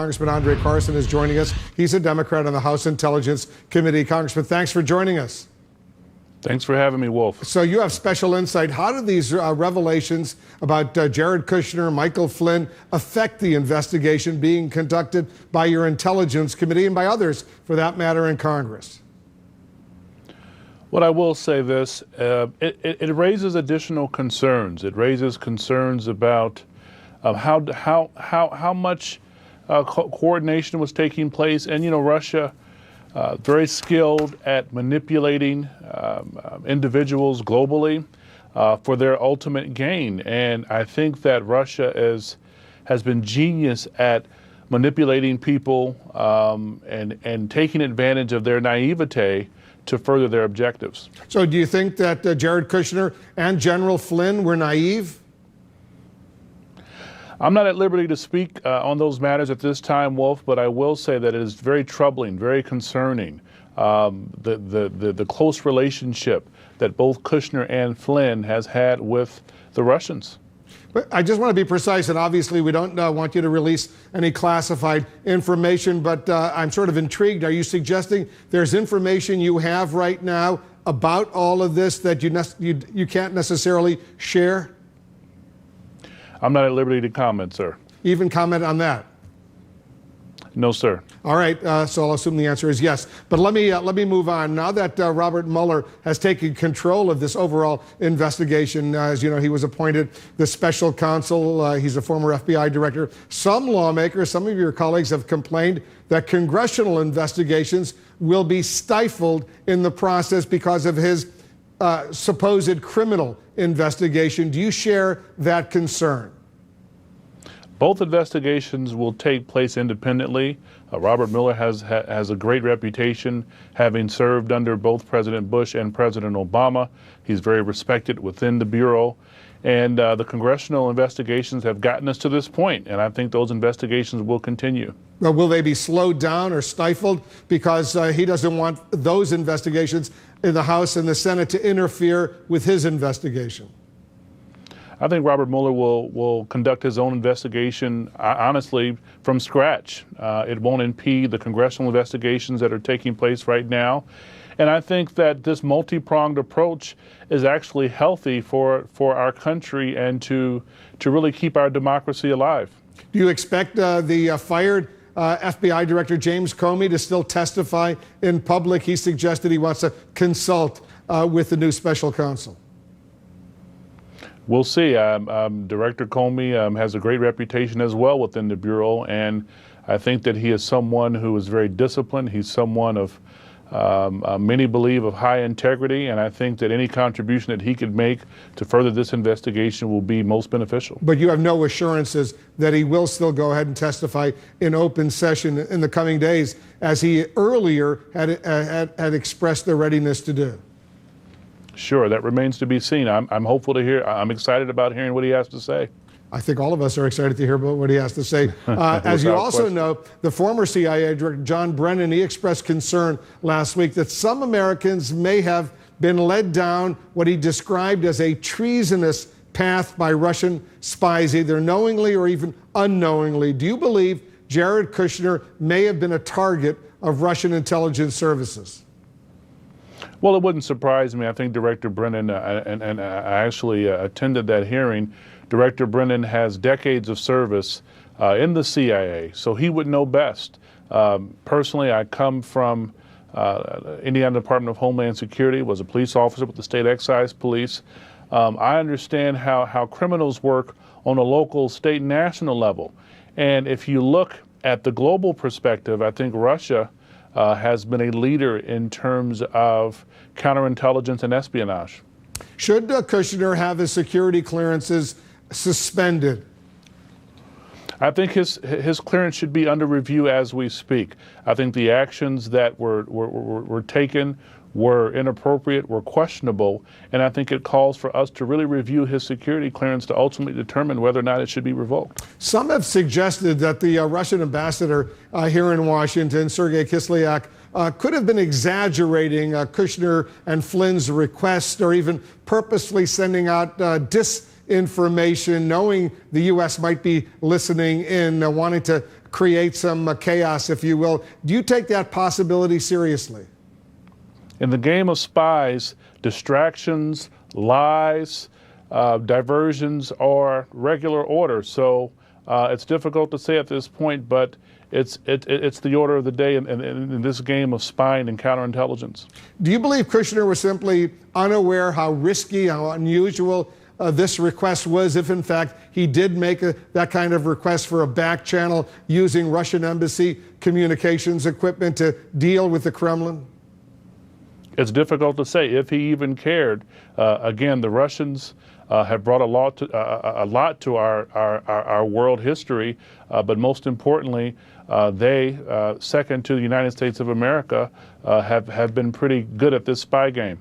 Congressman André Carson is joining us. He's a Democrat on the House Intelligence Committee. Congressman, thanks for joining us. Thanks for having me, Wolf. So you have special insight. How do these revelations about Jared Kushner, Michael Flynn affect the investigation being conducted by your Intelligence Committee and by others, for that matter, in Congress? What I will say this, it raises additional concerns. It raises concerns about how much coordination was taking place. And, you know, Russia, very skilled at manipulating individuals globally for their ultimate gain. And I think that Russia has been genius at manipulating people and taking advantage of their naivete to further their objectives. So do you think that Jared Kushner and General Flynn were naive? I'm not at liberty to speak on those matters at this time, Wolf, but I will say that it is very troubling, very concerning, the close relationship that both Kushner and Flynn has had with the Russians. But I just want to be precise, and obviously we don't want you to release any classified information, but I'm sort of intrigued. Are you suggesting there's information you have right now about all of this that you can't necessarily share? I'm not at liberty to comment, sir. Even comment on that? No, sir. All right, so I'll assume the answer is yes. But let me move on. Now that Robert Mueller has taken control of this overall investigation, as you know, he was appointed the special counsel. He's a former FBI director. Some lawmakers, some of your colleagues have complained that congressional investigations will be stifled in the process because of his supposed criminal investigation. Do you share that concern? Both investigations will take place independently. Robert Mueller has a great reputation, having served under both President Bush and President Obama. He's very respected within the Bureau. And the congressional investigations have gotten us to this point, and I think those investigations will continue. Well, will they be slowed down or stifled because he doesn't want those investigations in the House and the Senate to interfere with his investigation? I think Robert Mueller will conduct his own investigation, honestly, from scratch. It won't impede the congressional investigations that are taking place right now. And I think that this multi-pronged approach is actually healthy for our country and to really keep our democracy alive. Do you expect the fired FBI Director James Comey to still testify in public? He suggested he wants to consult with the new special counsel. We'll see. Director Comey has a great reputation as well within the Bureau, and I think that he is someone who is very disciplined. He's someone of, many believe, of high integrity, and I think that any contribution that he could make to further this investigation will be most beneficial. But you have no assurances that he will still go ahead and testify in open session in the coming days, as he earlier had expressed their readiness to do? Sure, that remains to be seen. I'm hopeful to hear. I'm excited about hearing what he has to say. I think all of us are excited to hear about what he has to say. As you also know, the former CIA Director John Brennan, he expressed concern last week that some Americans may have been led down what he described as a treasonous path by Russian spies, either knowingly or even unknowingly. Do you believe Jared Kushner may have been a target of Russian intelligence services? Well, it wouldn't surprise me. I think Director Brennan, and I actually attended that hearing, Director Brennan has decades of service in the CIA, so he would know best. Personally, I come from Indiana Department of Homeland Security, was a police officer with the State Excise Police. I understand how criminals work on a local, state, and national level. And if you look at the global perspective, I think Russia has been a leader in terms of counterintelligence and espionage. Should Kushner have his security clearances suspended? I think his clearance should be under review as we speak. I think the actions that were taken were inappropriate, were questionable, and I think it calls for us to really review his security clearance to ultimately determine whether or not it should be revoked. Some have suggested that the Russian ambassador here in Washington, Sergei Kislyak, could have been exaggerating Kushner and Flynn's request, or even purposely sending out disinformation, knowing the U.S. might be listening in, wanting to create some chaos, if you will. Do you take that possibility seriously? In the game of spies, distractions, lies, diversions are regular order. So it's difficult to say at this point, but it's the order of the day in this game of spying and counterintelligence. Do you believe Kushner was simply unaware how risky, how unusual this request was, if in fact he did make that kind of request for a back channel using Russian embassy communications equipment to deal with the Kremlin? It's difficult to say if he even cared. Again, the Russians have brought a lot to our world history, but most importantly, they, second to the United States of America, have been pretty good at this spy game,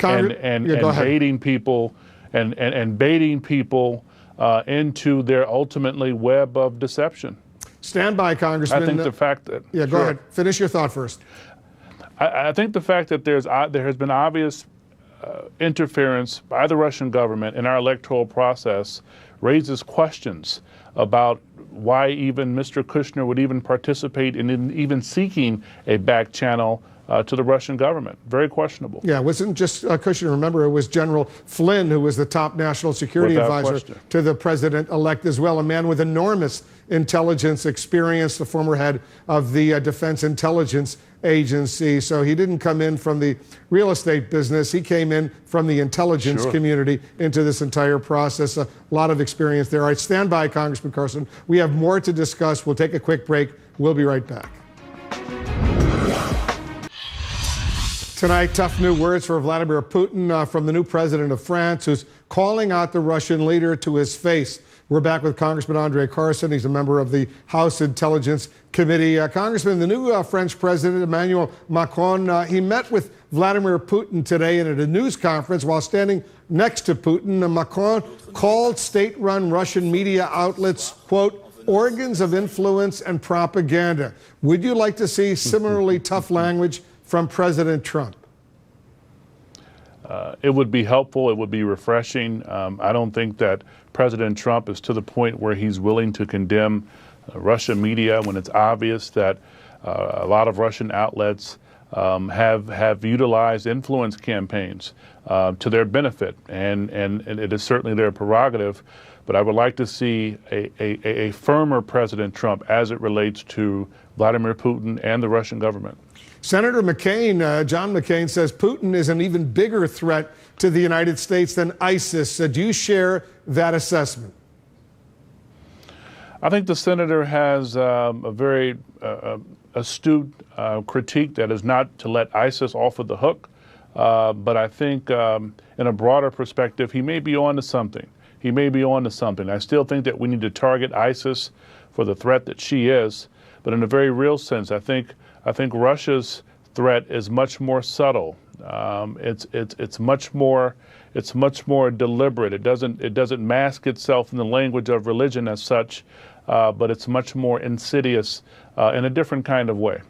and baiting people and baiting people into their ultimately web of deception. Stand by, Congressman. I think the fact that go ahead. Finish your thought first. I think the fact that there has been obvious interference by the Russian government in our electoral process raises questions about why even Mr. Kushner would even participate in even seeking a back channel to the Russian government. Very questionable. Yeah, it wasn't just Kushner. Remember, it was General Flynn, who was the top national security advisor to the president-elect as well, a man with enormous intelligence experience, the former head of the Defense Intelligence Agency. So he didn't come in from the real estate business. He came in from the intelligence community into this entire process. A lot of experience there. All right, stand by, Congressman Carson. We have more to discuss. We'll take a quick break. We'll be right back. Tonight, tough new words for Vladimir Putin from the new president of France, who's calling out the Russian leader to his face. We're back with Congressman André Carson. He's a member of the House Intelligence Committee. Congressman, the new French president, Emmanuel Macron, he met with Vladimir Putin today and at a news conference while standing next to Putin. Macron called state-run Russian media outlets, quote, organs of influence and propaganda. Would you like to see similarly tough language from President Trump? It would be helpful. It would be refreshing. I don't think that President Trump is to the point where he's willing to condemn Russian media when it's obvious that a lot of Russian outlets have utilized influence campaigns to their benefit, and it is certainly their prerogative. But I would like to see a firmer President Trump as it relates to Vladimir Putin and the Russian government. Senator McCain, John McCain, says Putin is an even bigger threat to the United States than ISIS. Do you share that assessment? I think the senator has a very astute critique that is not to let ISIS off of the hook. But I think in a broader perspective, he may be on to something. He may be on to something. I still think that we need to target ISIS for the threat that she is. But in a very real sense, I think Russia's threat is much more subtle. It's much more deliberate. It doesn't mask itself in the language of religion as such, but it's much more insidious in a different kind of way.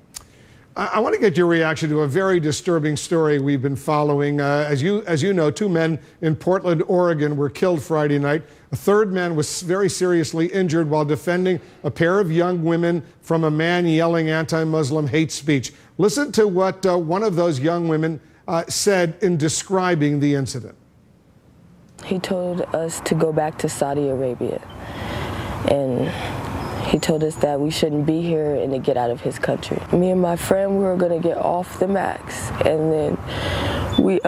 I want to get your reaction to a very disturbing story we've been following. As you know, 2 men in Portland, Oregon were killed Friday night. A third man was very seriously injured while defending a pair of young women from a man yelling anti-Muslim hate speech. Listen to what one of those young women said in describing the incident. He told us to go back to Saudi Arabia, and he told us that we shouldn't be here and to get out of his country. Me and my friend, we were gonna get off the max, and then we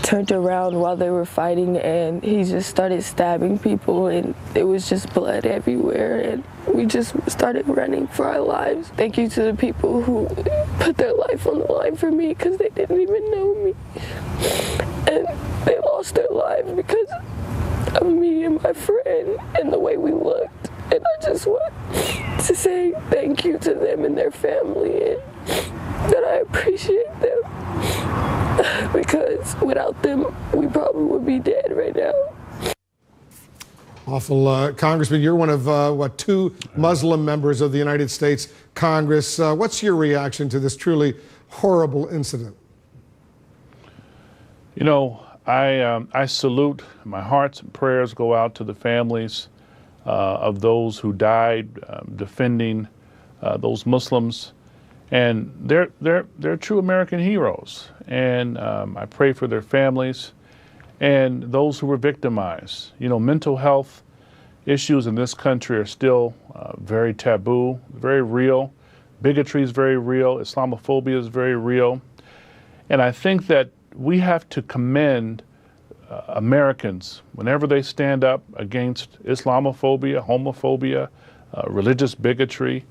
turned around while they were fighting, and he just started stabbing people, and it was just blood everywhere, and we just started running for our lives. Thank you to the people who put their life on the line for me, because they didn't even know me, and they lost their lives because of me and my friend and the way we looked. And I just want to say thank you to them and their family, and that I appreciate them, because without them, we probably would be dead right now. Awful. Congressman, you're one of, 2 Muslim members of the United States Congress. What's your reaction to this truly horrible incident? You know, I salute, my hearts and prayers go out to the families of those who died defending those Muslims. And they're true American heroes. And I pray for their families and those who were victimized. You know, mental health issues in this country are still very taboo, very real. Bigotry is very real. Islamophobia is very real. And I think that we have to commend Americans whenever they stand up against Islamophobia, homophobia, religious bigotry,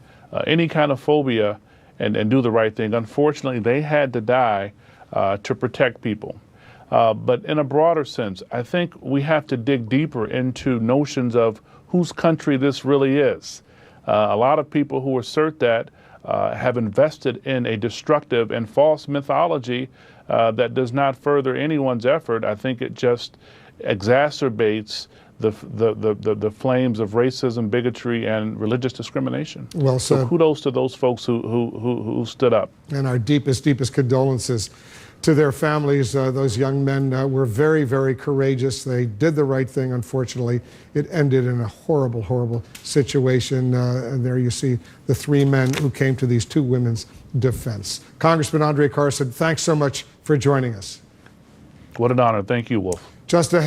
any kind of phobia, and do the right thing. Unfortunately, they had to die to protect people. But in a broader sense, I think we have to dig deeper into notions of whose country this really is. A lot of people who assert that have invested in a destructive and false mythology that does not further anyone's effort. I think it just exacerbates the flames of racism, bigotry, and religious discrimination. Well said. So kudos to those folks who stood up. And our deepest condolences to their families. Those young men were very, very courageous. They did the right thing. Unfortunately, it ended in a horrible, horrible situation. And there you see the three men who came to these two women's defense. Congressman André Carson, thanks so much for joining us. What an honor. Thank you, Wolf. Just ahead.